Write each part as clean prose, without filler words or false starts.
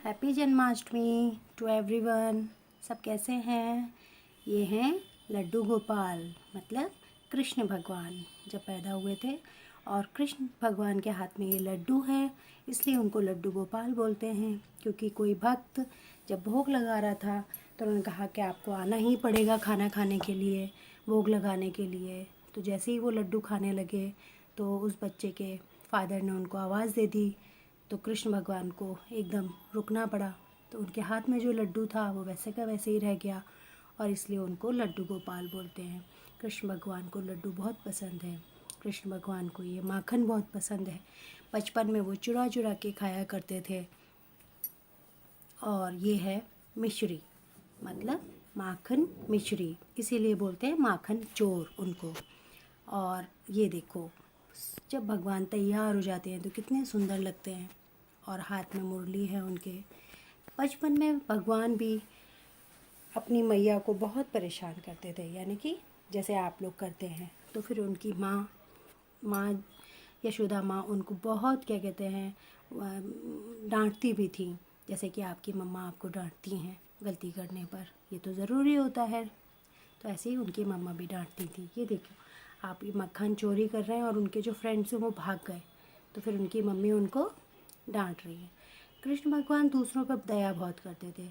Happy Janmashtami to everyone. सब कैसे हैं? ये हैं लड्डू गोपाल, मतलब कृष्ण भगवान जब पैदा हुए थे और कृष्ण भगवान के हाथ में ये लड्डू है, इसलिए उनको लड्डू गोपाल बोलते हैं। क्योंकि कोई भक्त जब भोग लगा रहा था तो उन्होंने कहा कि आपको आना ही पड़ेगा खाना खाने के लिए, भोग लगाने के लिए। तो जैसे ही वो लड्डू खाने लगे तो उस बच्चे के फादर ने उनको आवाज़ दे दी, तो कृष्ण भगवान को एकदम रुकना पड़ा। तो उनके हाथ में जो लड्डू था वो वैसे का वैसे ही रह गया और इसलिए उनको लड्डू गोपाल बोलते हैं। कृष्ण भगवान को लड्डू बहुत पसंद है। कृष्ण भगवान को ये माखन बहुत पसंद है। बचपन में वो चुरा चुरा के खाया करते थे। और ये है मिश्री, मतलब माखन मिश्री, इसीलिए बोलते हैं माखन चोर उनको। और ये देखो, जब भगवान तैयार हो जाते हैं तो कितने सुंदर लगते हैं और हाथ में मुरली है उनके। बचपन में भगवान भी अपनी मैया को बहुत परेशान करते थे, यानी कि जैसे आप लोग करते हैं। तो फिर उनकी माँ यशोदा माँ उनको बहुत क्या कहते हैं डांटती भी थी, जैसे कि आपकी मम्मा आपको डांटती हैं गलती करने पर। ये तो ज़रूरी होता है। तो ऐसे ही उनकी मम्मा भी डांटती थी। ये देखो, आप ये मक्खन चोरी कर रहे हैं और उनके जो फ्रेंड्स हैं वो भाग गए, तो फिर उनकी मम्मी उनको डांट रही है। कृष्ण भगवान दूसरों पर दया बहुत करते थे।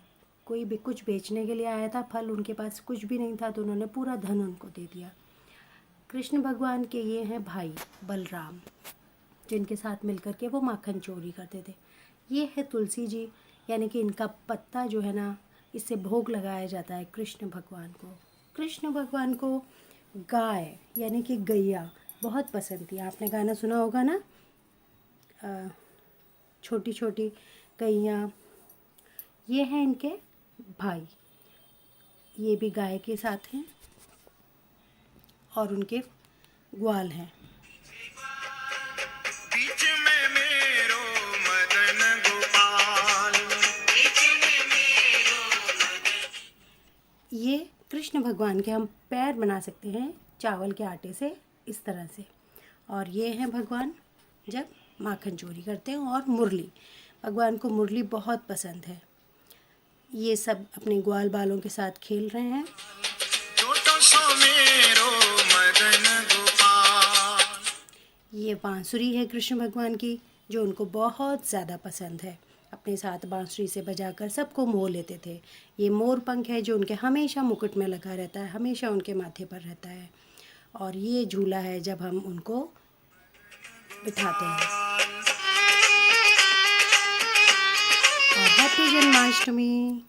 कोई भी कुछ बेचने के लिए आया था, फल, उनके पास कुछ भी नहीं था तो उन्होंने पूरा धन उनको दे दिया। कृष्ण भगवान के ये हैं भाई बलराम, जिनके साथ मिलकर के वो माखन चोरी करते थे। ये है तुलसी जी, यानी कि इनका पत्ता जो है ना, इससे भोग लगाया जाता है कृष्ण भगवान को। कृष्ण भगवान को गाय यानी कि गैया बहुत पसंद थी। आपने गाना सुना होगा ना, छोटी छोटी गैया। ये हैं इनके भाई, ये भी गाय के साथ हैं और उनके ग्वाल हैं। बीच में मेरो मदन गोपाल, बीच में मेरो मदन। ये कृष्ण भगवान के हम पैर बना सकते हैं चावल के आटे से, इस तरह से। और ये हैं भगवान जब माखन चोरी करते हैं। और मुरली, भगवान को मुरली बहुत पसंद है। ये सब अपने ग्वाल बालों के साथ खेल रहे हैं। छोटो सो मेरो मदन गोपाल। ये बांसुरी है कृष्ण भगवान की, जो उनको बहुत ज़्यादा पसंद है। अपने साथ बांसुरी से बजाकर सबको मोह लेते थे। ये मोर पंख है जो उनके हमेशा मुकुट में लगा रहता है, हमेशा उनके माथे पर रहता है। और ये झूला है जब हम उनको बिठाते हैं। और हैप्पी जन्माष्टमी।